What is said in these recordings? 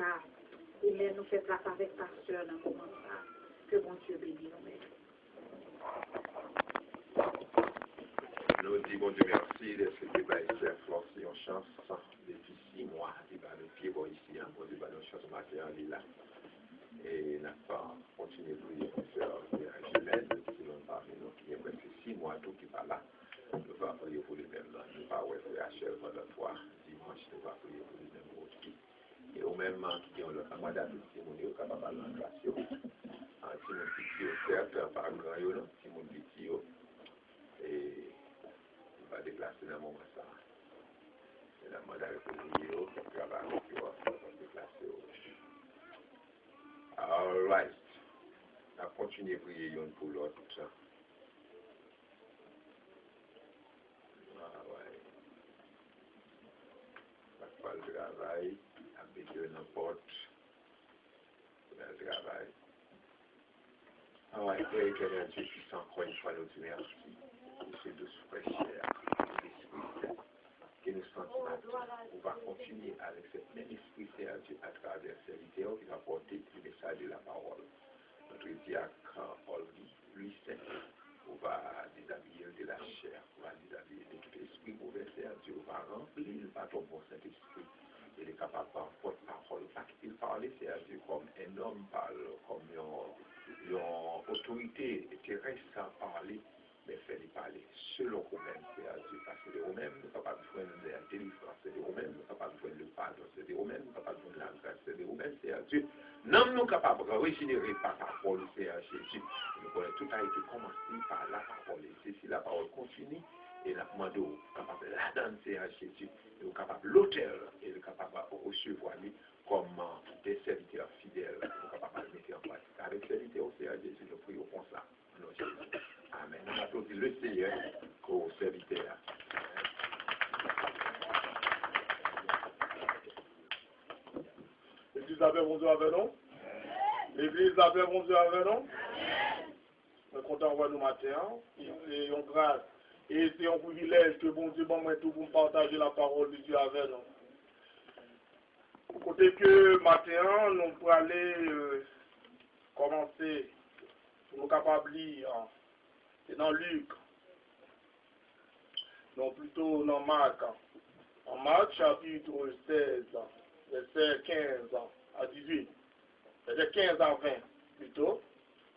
cas. Et là, nous faisons place avec pasteur dans le moment ça. Que bon Dieu bénisse nous-mêmes. Nous disons bon Dieu merci de ce que Sœur Flore si on chance depuis 6 mois. Il va le pied bon ici, bon Dieu va nous chance matériel là. Et n'a pas continué pour les sœurs jumelles qui l'ont parmi nous, qui est presque 6 mois tout qui pas là. Nous va prier pour les mêmes là. Nous va ouais Rachel pendant 3 dimanche, nous va prier pour les mêmes autres qui. Et au même moment qui ont le madame Simone capable de l'engagement. En Simone Petit certes par grand yo Simone Petit et il va déplacer dans le moment ça. Et la madame pour lui qui travaille avec eux va déplacer. All right. On va continuer à prier pour l'autre. On va le travail, habituer n'importe le travail. On va prier que le Dieu puisse encore une fois nous dire merci pour ces douces fraîcheurs, l'Esprit qui nous sentit. On va continuer avec cette même Esprit Saint Dieu à travers ces vidéos qui va porter le message de la parole. Notre diacre Olvi, lui c'est, on va déshabiller de la chair, on va déshabiller de tout esprit mauvais, Dieu va remplir par ton bon Saint-Esprit. Il est capable de porte-parole, pas qu'il parle, c'est Dieu comme un homme parle, comme une autorité terrestre sans parler, mais fait parler selon vous-même, c'est Dieu, parce que vous-même, nous sommes capables de faire la délivrance, c'est vous-même, nous sommes capables de faire le pardon, c'est vous-même, nous sommes capables de faire la grâce, c'est vous-même, c'est Dieu. Nous sommes capables de régénérer par la parole, c'est Jésus. Tout a été commencé par la parole, et c'est si la parole continue, et la demande capable de la danser à Jésus, et capable l'auteur, et capable de recevoir lui comme des serviteurs fidèles, et capable de mettre en place. Avec serviteurs au Seigneur Jésus, nous prions comme ça. Amen. On applaudit le Seigneur aux serviteurs. L'église avait bon Dieu avec nous. L'église avait bon Dieu avec nous. Nous sommes contents de voir nous matin. C'est une grâce. Et c'est un privilège que bon Dieu m'a tout pour partager la parole de Dieu avec nous. Côté que matin, nous pourrons aller commencer. Nous sommes capables de lire. C'est dans Luc. Non, plutôt dans Marc. En Marc, chapitre 16, verset 15 à 18. Verset 15 à 20, plutôt.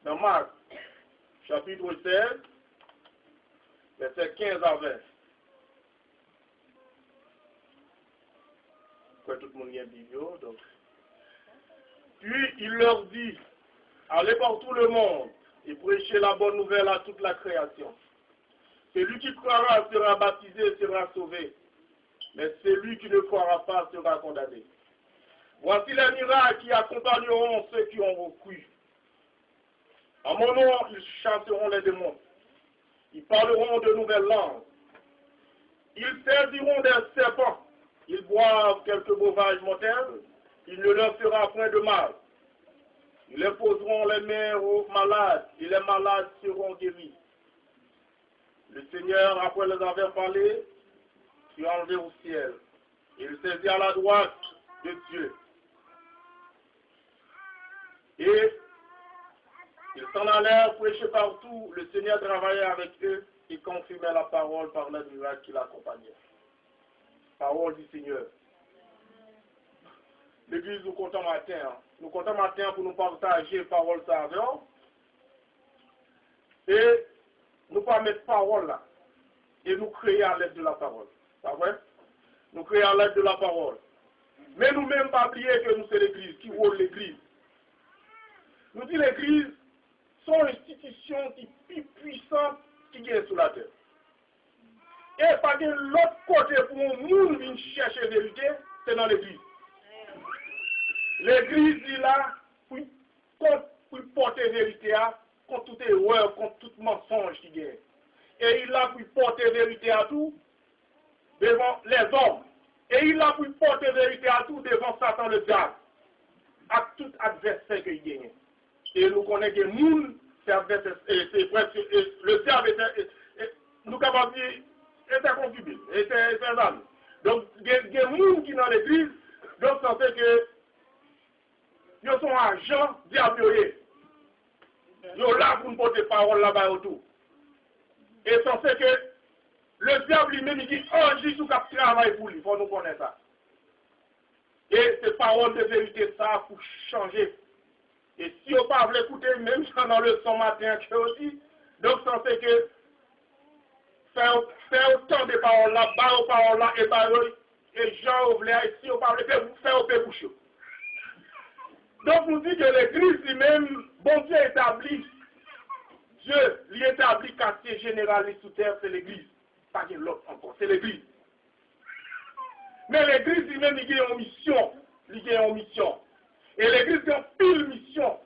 Dans Marc, chapitre 16, verset 15 à 20. Quoi, tout le monde y a Bible, donc. Puis il leur dit, allez par tout le monde et prêchez la bonne nouvelle à toute la création. Celui qui croira sera baptisé, sera sauvé. Mais celui qui ne croira pas sera condamné. Voici les miracles qui accompagneront ceux qui ont cru. En mon nom, ils chasseront les démons. Ils parleront de nouvelles langues. Ils saisiront des serpents. Ils boivent quelques breuvages mortels. Il ne leur fera point de mal. Ils imposeront les mains aux malades. Et les malades seront guéris. Le Seigneur, après les avoir parlé, fut enlevé au ciel. Il saisit à la droite de Dieu. Et ils s'en allèrent prêcher partout. Le Seigneur travaillait avec eux et confirmait la parole par les miracles qui l'accompagnaient. Parole du Seigneur. L'église nous comptons matin. Nous comptons matin pour nous partager la parole ça avec nous. Et nous pas mettre parole là. Et nous créer à l'aide de la parole. Pas vrai? Nous créer à l'aide de la parole. Mais nous-mêmes pas oublier que nous c'est l'église. Qui rôle l'église? Nous dit l'église sont institutions qui plus puissantes qui est sur la terre. Et pas de l'autre côté pour nous venir chercher la vérité, c'est dans l'église. L'église est là pour porter la vérité contre toute erreur, contre tout mensonge qui est. Et il a pour porter la vérité à tout devant les hommes. Et il a pour porter la vérité à tout devant Satan le diable. À tout adversaire qu'il gagne. Et nous connaissons que nous, c'est presque, le diable était, nous capables de dire, était confubile, était ami. Donc, il y a des gens qui sont dans l'église, donc ça fait que Ils sont agents diaboliques. Ils sont là pour nous porter parole là-bas autour. Et c'est que le diable lui-même, il dit, oh, je dis tout cap travail pour lui. Il faut nous connaître ça. Et ces paroles de vérité, ça, pour changer. Et si on ne veut écouter, même dans le son matin, que aussi, donc ça c'est que faire autant de paroles là, bas aux paroles là, et Jean Ouvlea, et si on parle, faire au pécouche. Donc nous dit que l'église lui-même, bon Dieu établit, Dieu lui établit quartier général sous terre, c'est l'église. Pas de l'autre encore, c'est l'église. Mais l'église lui-même, il y a une mission. Il y a une mission. Et l'église, il y a une pile mission.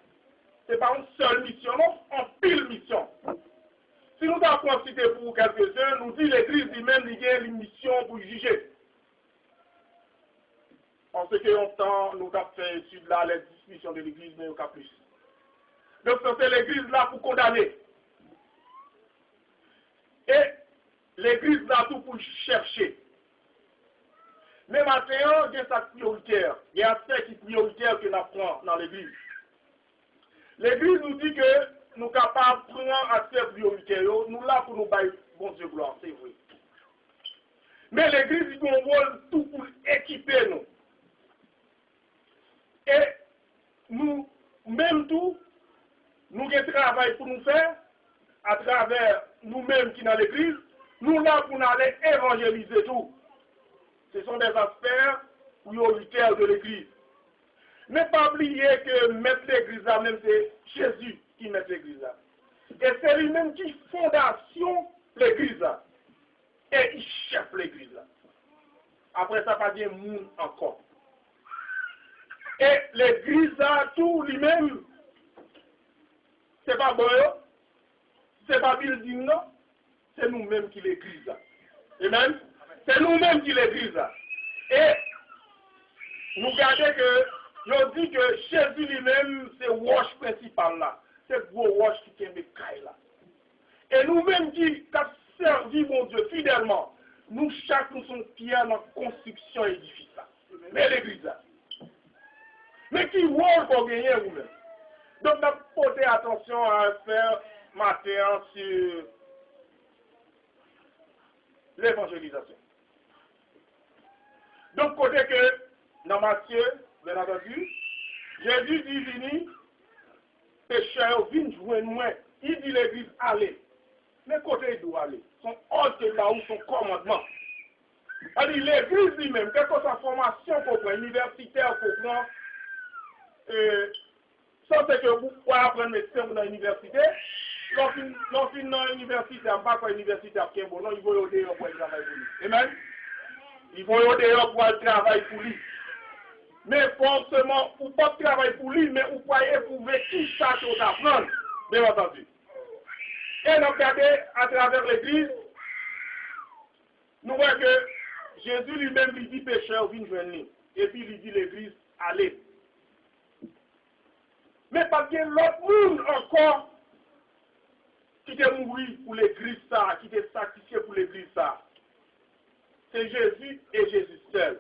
Ce n'est pas une seule mission, non, une pile mission. Si nous avons cité pour quelques-uns, nous dit l'église lui-même, il y a une mission pour juger. En ce que nous avons fait étude là, les discussions de l'église, mais au plus. Donc, c'est l'église là pour condamner. Et l'église là tout pour chercher. Mais maintenant, il y a sa prioritaire. Il y a un aspect prioritaire que nous apprenons dans l'église. L'église nous dit que nous sommes capables de prendre un aspect prioritaire. Nous là pour nous bailler bon Dieu gloire, c'est vrai. Mais l'église a un rôle tout pour équiper nous. Et nous, même tout, nous avons un travail pour nous faire, à travers nous-mêmes qui sont dans l'église, nous là pour nous aller évangéliser tout. Ce sont des aspects prioritaires de l'église. Ne pas oublier que mettre l'église là, même c'est Jésus qui met l'église là. Et c'est lui-même qui fondation l'église là. Et il chef l'église là. Après ça, pas bien monde encore. Et l'église là, tout lui-même, c'est pas bon, c'est pas building non, c'est nous-mêmes qui l'église là. Amen. C'est nous-mêmes qui l'église là. Et nous regardons que, je dis que Jésus lui-même, c'est le wash principal là. C'est le gros wash qui est le là. Et nous-mêmes qui avons servi mon Dieu fidèlement, nous chaque nous sommes pierre dans la construction édifice là. Mais l'église là. Mais qui rôle pour gagner vous-même. Donc, nous porter attention à faire matin sur l'évangélisation. Donc, côté que, dans Matthieu, bien entendu, Jésus dit, vini, pécheur, vini joindre moi. Il dit l'église, allez. Mais côté, il doit aller. Son ordre là où son commandement. Il dit l'église lui-même, quelle que soit sa formation qu'on prend, universitaire qu'on prend, ça c'est que vous pouvez apprendre médecin dans l'université. Lorsqu'il est dans l'université, on ne va pas l'université à Kembo, non, il va au dehors pour le travail pour lui. Amen. Il va au dehors pour le travail pour lui. Mais forcément, ou pas de travail pour lui, mais vous pouvez éprouver tout ça que vous apprenez. Bien entendu. Et nous regardons à travers l'église, nous voyons que Jésus lui-même lui dit pécheur, viens venir. Et puis il dit l'église, allez. Mais pas bien l'autre monde encore qui est mort pour l'église ça, qui est sacrifié pour l'église ça. C'est Jésus et Jésus seul.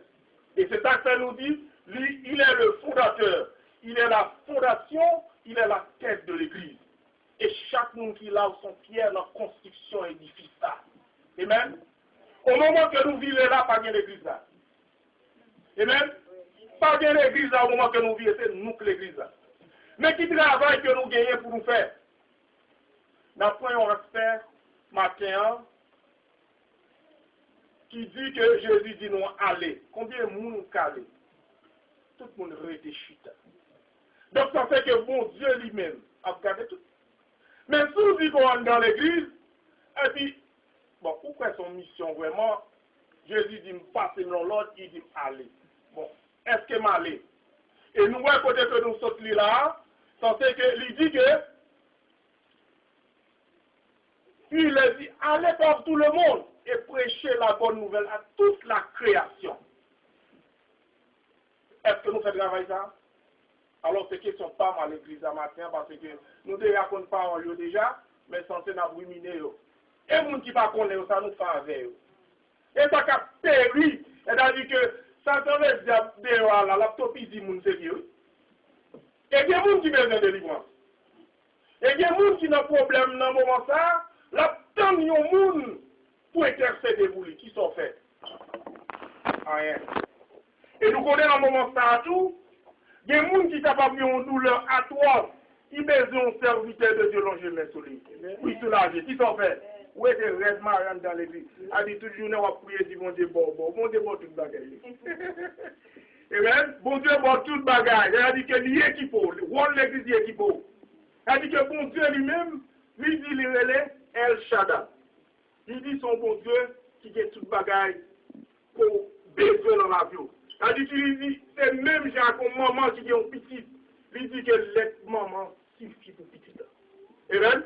Et c'est ça que ça nous dit, lui, il est le fondateur. Il est la fondation, il est la tête de l'église. Et chaque monde qui lave son pierre dans la construction édifice ça. Amen. Au moment que nous vivons là, pas bien l'église là. Amen. Pas bien l'église là, au moment que nous vivons, c'est nous que l'église là. Mais qui travaille que nous gagnons pour nous faire? D'après un respect matin qui dit que Jésus dit nous allez. Combien de monde calé? Tout le monde rete chute. Donc ça fait que bon Dieu lui-même a regardé tout. Mais si nous dit qu'on est dans l'église, et puis, bon, pourquoi son mission vraiment? Jésus dit passez dans l'autre, il dit allez. Bon, est-ce que m'allez? Et nous voyons côté que nous sommes là, ça fait que il dit que il a dit allez par tout le monde et prêcher la bonne nouvelle à toute la création. Est-ce que nous faisons travail ça? Alors, c'est question pas à l'église à matin parce que nous ne racontons pas en lieu déjà, mais censé nous ruminer. Et les gens qui ne connaissent pas, ça nous fait avec eux. Et ça a péri. C'est-à-dire que ça te veut dire, la laptopie dit, c'est vieux. Et il y a des gens qui ont besoin de délivrance. Et il y a des gens qui ont un problème dans le moment ça, là, tant il y a des gens pour intercéder pour lui, qui sont faits. Rien. Et nous connaissons un moment ça tout, il y a des gens qui sont capables de douleur atroce, ils ont besoin de serviteur de Dieu longer les souliers. Oui, soulager, qui sont faits. Où est le reste mariage dans l'église? A dit toute journée, on va prier du bon Dieu, bon Dieu, bon toute bagaille. Et bien, bon Dieu, bon toute bagaille. Il a dit que l'équipe, le rôle de l'église est équipe. Il a dit que bon Dieu lui-même, lui dit, il relève El Shaddai. Il dit son bon Dieu qui a toute bagaille pour besoin dans la vie. Il a dit qu'il dit, c'est même Jacques, maman qui est un petit. Il dit que les maman suffit pour petit. Et bien,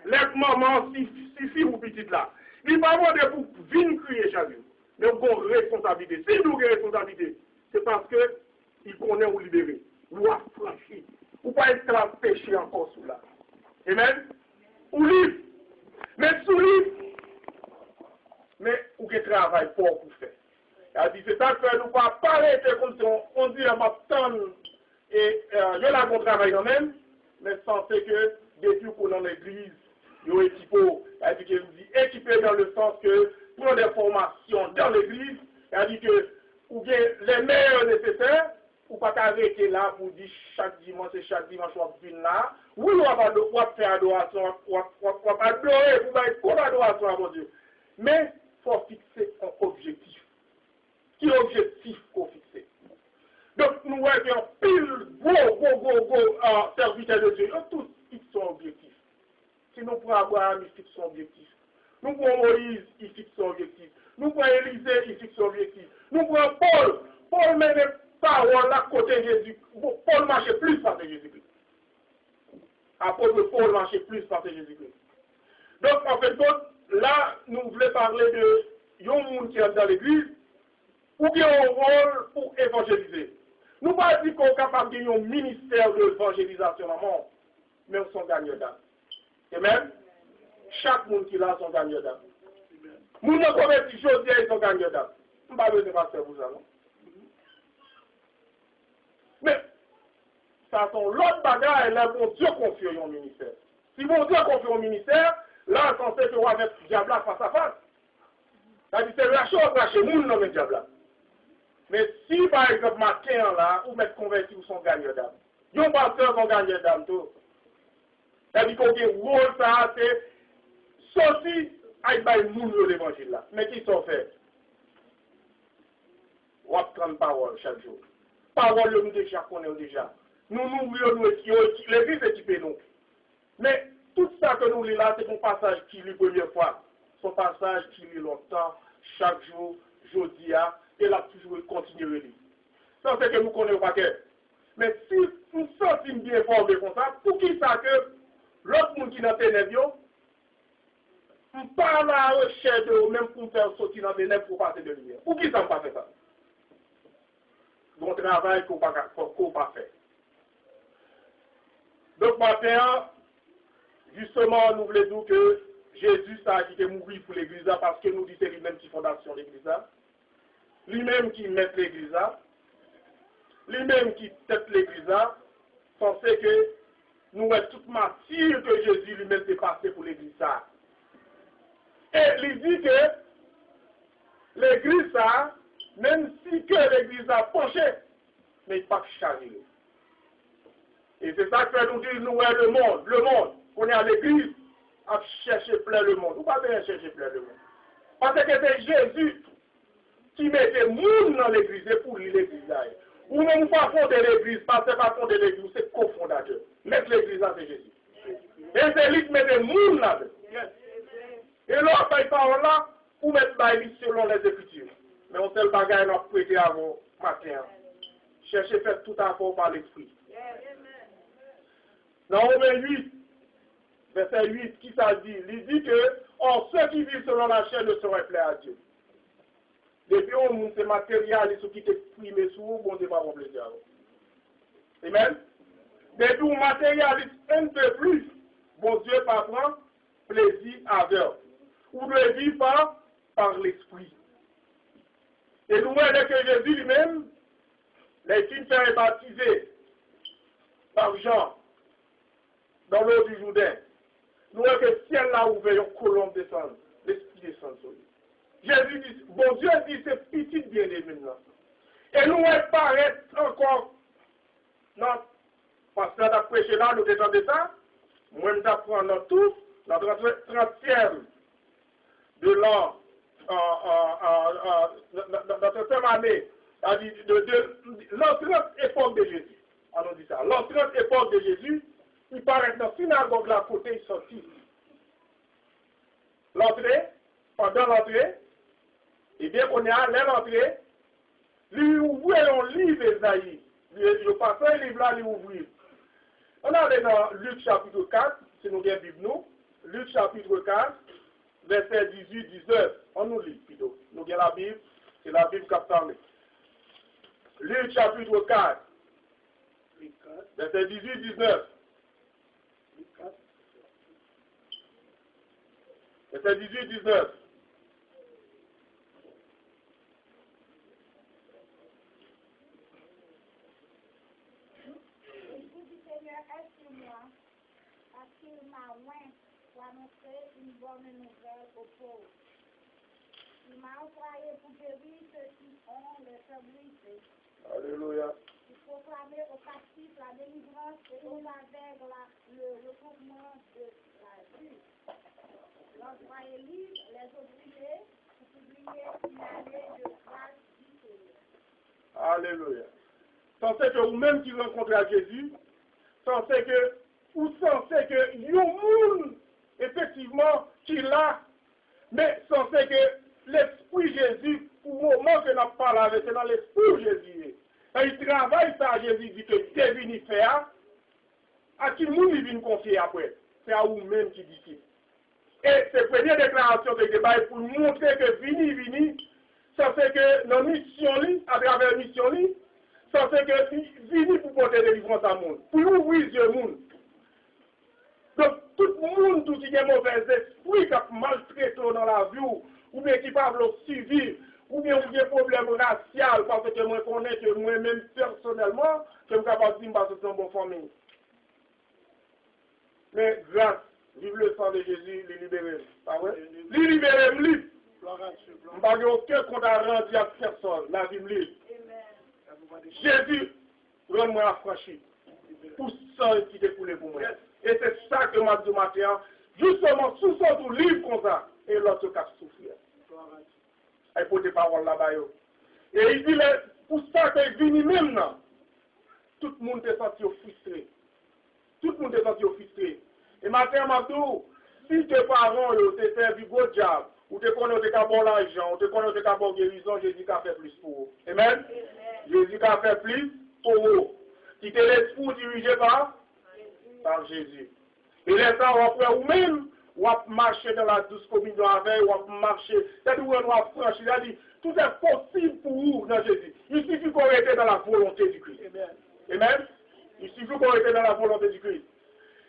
les mamans suffit pour petit là. Il ne va pas pour venir crier chaque jour. Mais on a une responsabilité. Si nous avons une responsabilité, c'est parce qu'il connaît ou libérer, ou affranchir, ou pas esclave péché encore sous là. Amen. Ou libre. Mais sous libre, mais ou que travail fort pour faire. Il dit, c'est ça que nous ne pouvons pas arrêter comme si on dit à ma tante, et je l'ai mon travail quand même, mais sans que depuis qu'on est en église, nous équipons, équipés dans le sens que pour des formations dans l'église, il dit que ou bien les meilleurs nécessaires, ou pas arrêter là pour dire chaque dimanche, on va venir là, oui, on va faire adoration, on va adorer, on va être pour l'adoration à mon Dieu. Mais il faut fixer un objectif. Quel objectif qu'on fixe? Donc nous avons pile gros serviteur de Dieu, tous fixent son objectif. Si nous prenons Abraham, il fixe son objectif. Nous prenons Moïse, il fixe son objectif. Nous prenons Élisée, il fixe son objectif. Nous prenons Paul. Paul met des paroles à côté de Jésus. Paul marchait plus par Jésus-Christ. Apôtre Paul marchait plus par Jésus-Christ. Donc, en fait, là, nous voulons parler de yon monde qui est dans l'église, ou bien un rôle pour évangéliser. Nous ne pouvons pas dire qu'on est capable de un ministère d'évangélisation, mais on sont gagnants d'âme. Et même, chaque monde qui a son gagnant d'âme. Nous ne pouvons pas dire choses, ils sont gagnants d'âme. Je ne vais pas besoin de passer pour ça, non? Mais, ça sont l'autre bagarre, là, bon Dieu confie au ministère. Si bon Dieu confie au ministère, là, on sait qu'on va mettre le diable face à face. C'est-à-dire, c'est la chose là chez nous, non, mais diable. Mais si, par exemple, matin, là, ou mettre converti ou son gagnant d'âme, ils n'ont pas peur son gagnant d'âme, tout. C'est-à-dire qu'on a un rôle, ça, c'est sorti avec le monde de l'évangile là. Mais qui sont faits? On va prendre parole chaque jour. Parole, nous déjà connaissons déjà. Nous l'église équipée nous. Mais tout ça que nous lisons là, c'est un passage qui lit première fois. Son passage qui lit longtemps, chaque jour, jeudi, et là toujours continuer à lire. Ça c'est que nous connaissons pas que. Mais si nous sommes bien formés comme ça, pour qui ça que l'autre monde qui n'a pas ténèbres, on parle à la recherche de même pour faire sortir dans les ténèbres pour passer de lumière. Pour qui ça ne pas fait ça? Bon travail qu'on ne pas faire. Donc maintenant, justement, nous voulons dire que Jésus a quitté mourir pour l'église parce que nous disons c'est lui-même qui fondation l'église. Lui-même qui met l'église. Lui-même qui tête l'église. Pensez que nous avons toute matière que Jésus lui-même s'est passé pour l'église. Et il dit que l'église, même si que l'église a penché, mais il n'est pas chargé. Et c'est ça que nous disons, nous, le monde, on est à l'église, à chercher plein le monde. Ou pas bien chercher plein le monde. Parce que c'est Jésus qui mettait monde dans l'église et pour lui l'église là. Ou même pas fonder l'église, parce que pas fonder l'église, c'est cofondateur. Mettre l'église là, c'est Jésus. Et c'est lui qui mettait monde là. Et là, on paye par là, pour mettre bail selon les Écritures. Mais on sait le bagage, on a prêté avant matin. Cherchez faire tout à fait par l'esprit. Dans Romains 8, verset 8, qui ça dit? Il dit que, or, ceux qui vivent selon la chair ne seraient plaît à Dieu. Depuis on monte ces matérialistes qui t'expriment sur bon Dieu va plaisir. Amen. Depuis on matérialise un peu plus, bon Dieu pas prend plaisir avec. Ou ne vit pas par l'esprit. Et nous voyons que Jésus lui-même, les filles sont baptisés par Jean, dans l'eau du Jourdain, nous voyons que le ciel là ouvert, une colombe descend, l'esprit descend sur lui. Jésus dit, bon Dieu dit, c'est petit bien-aimé là. Et nous paraît encore, non, parce que nous avons prêché là, nous descendons ça, moi nous apprenons tous, dans la 30e de l'an, dans cette même année, l'entrée époque de Jésus. On dit ça. L'entrée époque de Jésus, il paraît dans la synagogue là, côté, il sortit. L'entrée, pendant l'entrée, et bien qu'on est à l'entrée, lui ouvrir un livre d'Esaïe. Il passe un livre là, lui ouvrir. On est dans Luc chapitre 4, si nous regardons Bible nous, Luc chapitre 4, verset 18-19. On nous lit plutôt. Nous regardons la Bible, c'est la Bible qui a parlé. Luc chapitre 4, verset 18-19. Verset 18-19. Il m'a oint pour annoncer une bonne nouvelle aux pauvres. Il m'a envoyé pour guérir ceux qui ont les faiblesses. Alléluia. Il proclamer aux captifs la délivrance et aux aveugles le recouvrement de la vue. L'envoyer libre les ouvriers pour publier une année de grâce du Seigneur. Alléluia. Sensez que vous-même qui rencontrez Jésus, sensez que ou sensez que il y a un monde, effectivement, qui l'a, mais sensez que l'Esprit Jésus, pour le moment que nous parlons avec, c'est dans l'Esprit Jésus. Et il travaille ça, Jésus dit que c'est venu faire, à qui nous il vient confier après. C'est à vous-même qui dit qui. Et c'est la première déclaration que je pour montrer que vini, sensez que nos missions, à travers la mission, sensez que vini pour porter délivrance à monde, pour ouvrir les yeux monde. Donc, tout le monde qui a mauvais esprit, qui a maltraité dans la vie, ou bien qui parle au civil, ou bien qui a des problèmes raciaux, parce que moi, je connais que moi-même, personnellement, je suis capable de dire que c'est une bonne famille. Mais grâce, vive le sang de Jésus, les libérer. Pas vrai? Les libérer, libre. Je n'ai pas aucun compte à rendre à personne, la vie libre. Jésus, rends-moi affranchi. Pour ça qui est coulé pour moi. Et c'est ça que m'a dit matin, justement, sous son livre comme ça, et l'autre qui a souffert. Il faut des paroles là-bas. Et il dit, pour ça qu'il vient même là, tout le monde est senti frustré. Tout le monde est senti frustré. Et matin, m'a dit, si tes parents te fait du beau job, ou te connaissent de bon l'argent, ou te connaissent de bon guérison, Jésus a fait plus pour vous. Amen? Jésus a fait plus pour vous. Si tu es l'esprit dirigé par Jésus. Et les gens, après, ou même, ou marcher dans la douce communion avec, ou marcher, c'est-à-dire, ou franchir, c'est-à-dire, tout est possible pour vous dans Jésus. Il suffit qu'on reste dans la volonté du Christ. Amen. Amen. Il suffit qu'on reste dans la volonté du Christ.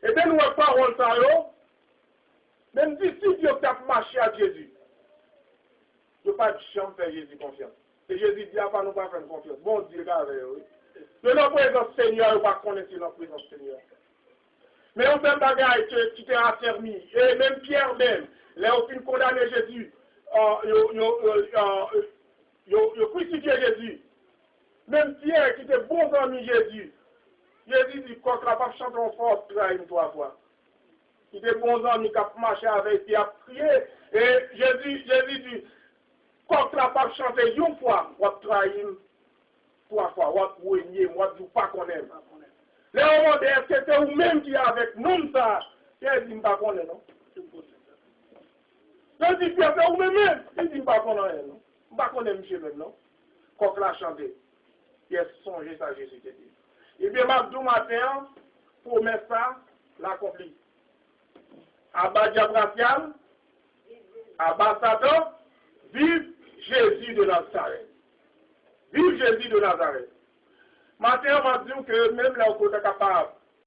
Et bien, nous, parole, ça, même disciples qui ont marché à Jésus, ne pas jamais faire Jésus confiance. Et Jésus dit, pas nous pas faire confiance. Bon Dieu, oui. De la présence Seigneur, on va connaître la présence Seigneur. Mais on fait un bagage qui t'est affermi. Et même Pierre même, là où il condamné Jésus, il crucifié Jésus. Même Pierre qui était bon ami Jésus. Jésus dit, quand la pape chante en force, trahit 3 fois. Il était bon ami qui a marché avec, qui a prié. Et Jésus dit, quand la pape chante une fois, on trahit 3 fois, on renier, on ne pas qu'on aime. Les moments de est-ce que c'est vous-même qui est avec nous, ça? Il dit, pas qu'on aime, non? Je dis, c'est vous-même, il dit, pas qu'on aime, non? Pas qu'on aime, monsieur, même, non? Quand la chanté, il a songé ça, Jésus te dit. Et bien, Mabdou matin, pour mettre ça, l'accompli. Abadia Bracial, ambassadeur, vive Jésus de Nazareth. Vive Jésus de Nazareth. Maintenant, on va dire que même là où on est capable